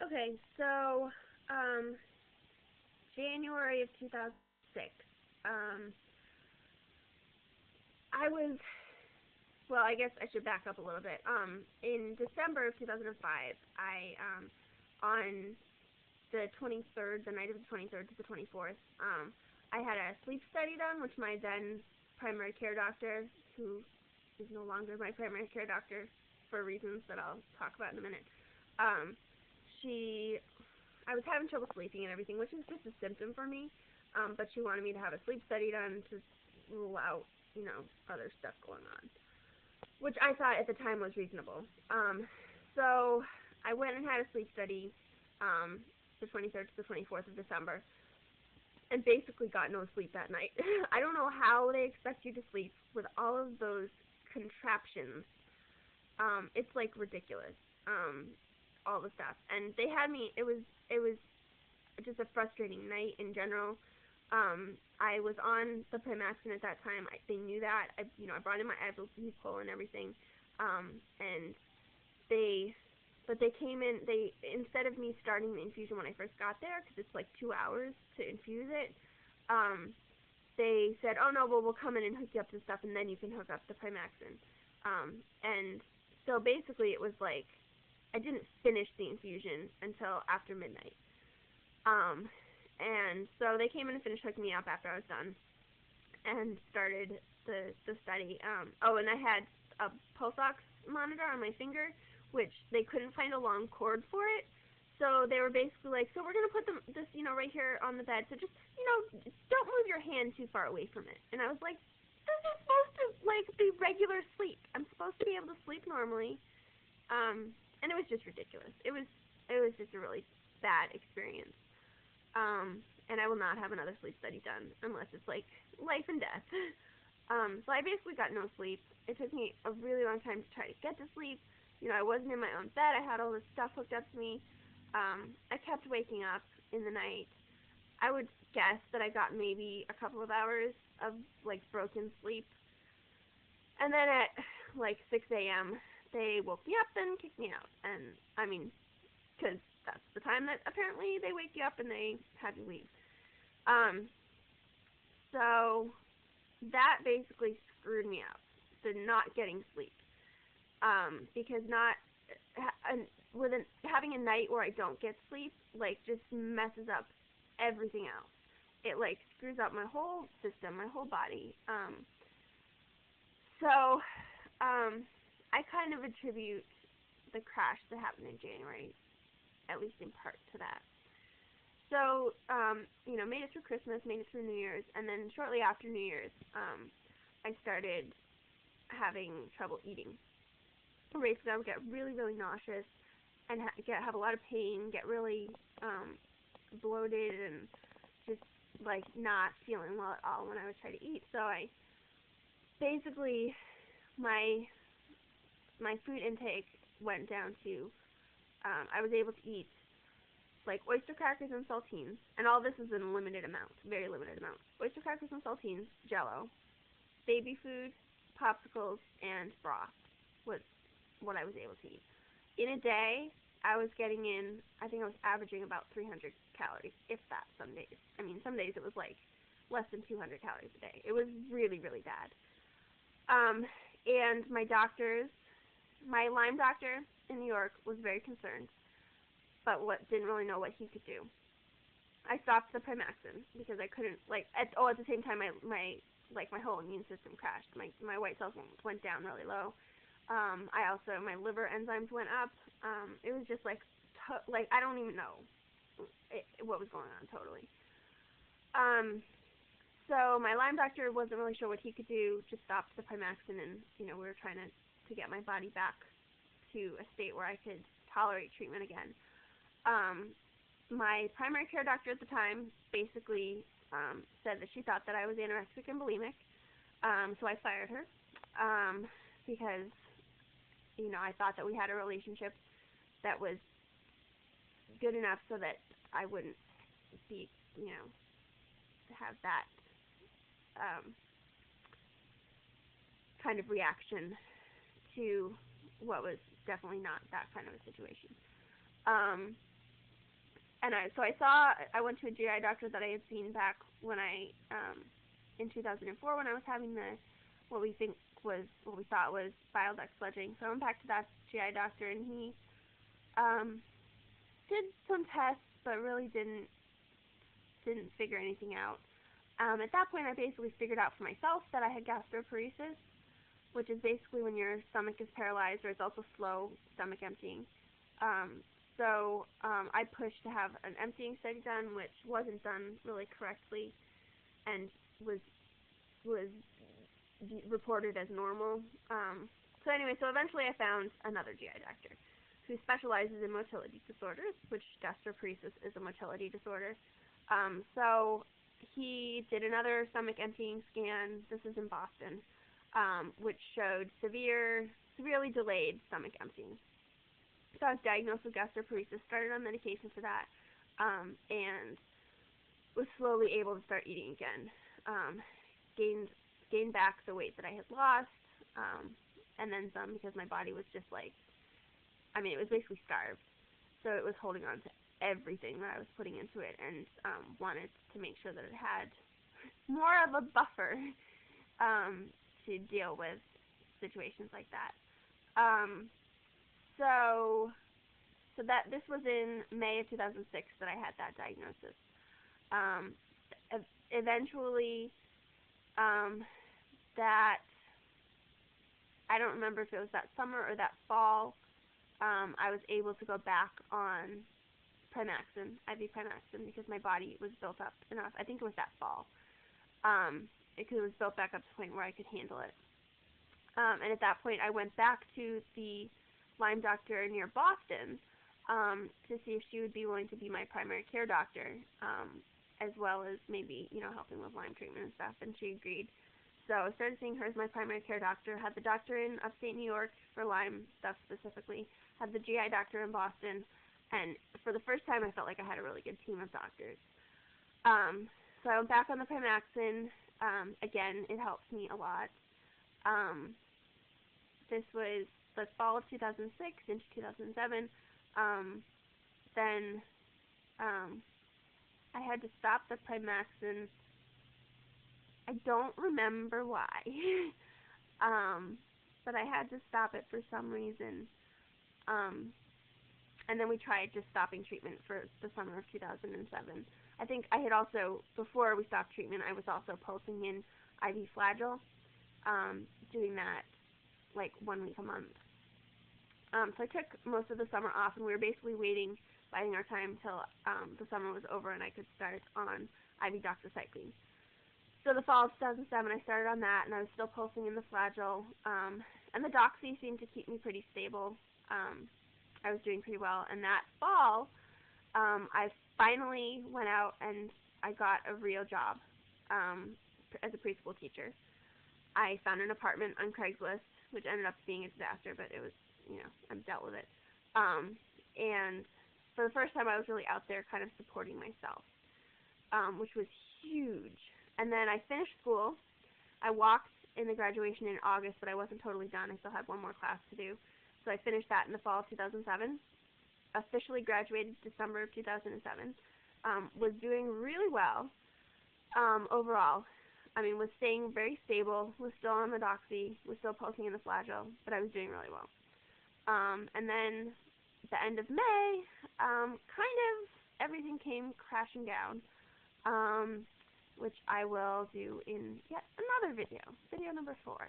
Okay, so January of 2006. Um, I was well. I guess I should back up a little bit. In December of 2005, on the 23rd, the night of the 23rd to the 24th, I had a sleep study done, which my then primary care doctor, who is no longer my primary care doctor for reasons that I'll talk about in a minute, um, she, I was having trouble sleeping and everything, which is just a symptom for me, but she wanted me to have a sleep study done to rule out, other stuff going on, which I thought at the time was reasonable. So I went and had a sleep study, the 23rd to the 24th of December, and basically got no sleep that night. I don't know how they expect you to sleep with all of those contraptions. It's like ridiculous. All the stuff, and they had me. It was just a frustrating night in general. I was on the Primaxin at that time. They knew that. I brought in my ibuprofen and everything, and they came in. Instead of me starting the infusion when I first got there, because it's like 2 hours to infuse it, they said, "Oh no, well we'll come in and hook you up to stuff, and then you can hook up the Primaxin." And so basically, it was like I didn't finish the infusion until after midnight. And so they came in and finished hooking me up after I was done, and started the study. And I had a pulse ox monitor on my finger, which they couldn't find a long cord for it. So they were basically like, so we're going to put this, right here on the bed. So just, don't move your hand too far away from it. And I was like, this is supposed to, be regular sleep. I'm supposed to be able to sleep normally. And it was just ridiculous. It was just a really bad experience. And I will not have another sleep study done unless it's like life and death. So I basically got no sleep. It took me a really long time to try to get to sleep. I wasn't in my own bed. I had all this stuff hooked up to me. I kept waking up in the night. I would guess that I got maybe a couple of hours of broken sleep. And then at 6 a.m., they woke me up and kicked me out. And I mean, because that's the time that apparently they wake you up and they have you leave. So that basically screwed me up, the not getting sleep. Because having a night where I don't get sleep, just messes up everything else. It screws up my whole system, my whole body. So I kind of attribute the crash that happened in January, at least in part, to that. So, made it through Christmas, made it through New Year's, and then shortly after New Year's, I started having trouble eating. Basically, I would get really, really nauseous and have a lot of pain, get really bloated, and just not feeling well at all when I would try to eat. So I basically my food intake went down to I was able to eat oyster crackers and saltines, and all this is in limited amounts, very limited amounts. Oyster crackers and saltines, Jell-O, baby food, popsicles, and broth was what I was able to eat. In a day, I was getting in, I think I was averaging about 300 calories, if that, some days. I mean, some days it was less than 200 calories a day. It was really, really bad. And my Lyme doctor in New York was very concerned, but didn't really know what he could do. I stopped the Primaxin because I couldn't at the same time my whole immune system crashed. My white cells went down really low. My liver enzymes went up. It was just I don't even know what was going on totally. So my Lyme doctor wasn't really sure what he could do. Just stopped the Primaxin, and we were trying to get my body back to a state where I could tolerate treatment again. My primary care doctor at the time basically said that she thought that I was anorexic and bulimic, so I fired her because I thought that we had a relationship that was good enough so that I wouldn't be have that kind of reaction to what was definitely not that kind of a situation. and I went to a GI doctor that I had seen back when in 2004 when I was having what we thought was bile duct sludging. So I went back to that GI doctor, and he did some tests, but really didn't figure anything out. At that point, I basically figured out for myself that I had gastroparesis, which is basically when your stomach is paralyzed, or it's also slow stomach emptying. I pushed to have an emptying study done, which wasn't done really correctly, and was reported as normal. So eventually I found another GI doctor who specializes in motility disorders, which gastroparesis is a motility disorder. So he did another stomach emptying scan. This is in Boston, which showed severely delayed stomach emptying. So I was diagnosed with gastroparesis, started on medication for that, and was slowly able to start eating again. Gained back the weight that I had lost, and then some, because my body was just it was basically starved. So it was holding on to everything that I was putting into it, and wanted to make sure that it had more of a buffer to deal with situations like that. This was in May of 2006 that I had that diagnosis. Eventually, that, I don't remember if it was that summer or that fall, I was able to go back on IV Primaxin, because my body was built up enough. I think it was that fall. It was built back up to the point where I could handle it. And at that point, I went back to the Lyme doctor near Boston to see if she would be willing to be my primary care doctor, as well as maybe, helping with Lyme treatment and stuff, and she agreed. So I started seeing her as my primary care doctor, had the doctor in upstate New York for Lyme stuff specifically, had the GI doctor in Boston, and for the first time I felt like I had a really good team of doctors. So I went back on the Primaxin. Again, it helped me a lot. This was the fall of 2006 into 2007. Then I had to stop the Primaxin. I don't remember why, but I had to stop it for some reason. And then we tried just stopping treatment for the summer of 2007. I think I had also, before we stopped treatment, I was also pulsing in IV Flagyl, doing that 1 week a month. So I took most of the summer off, and we were basically biding our time till the summer was over and I could start on IV doxycycline. So the fall of 2007, I started on that, and I was still pulsing in the Flagyl, and the doxy seemed to keep me pretty stable. I was doing pretty well, and that fall, I finally went out and I got a real job as a preschool teacher. I found an apartment on Craigslist, which ended up being a disaster, but it was, I've dealt with it. And for the first time, I was really out there kind of supporting myself, which was huge. And then I finished school. I walked in the graduation in August, but I wasn't totally done. I still had one more class to do. So I finished that in the fall of 2007. Officially graduated December of 2007. Was doing really well overall. Was staying very stable, was still on the doxy, was still pulsing in the Flagyl, but I was doing really well. And then the end of May, kind of everything came crashing down, which I will do in yet another video number 4.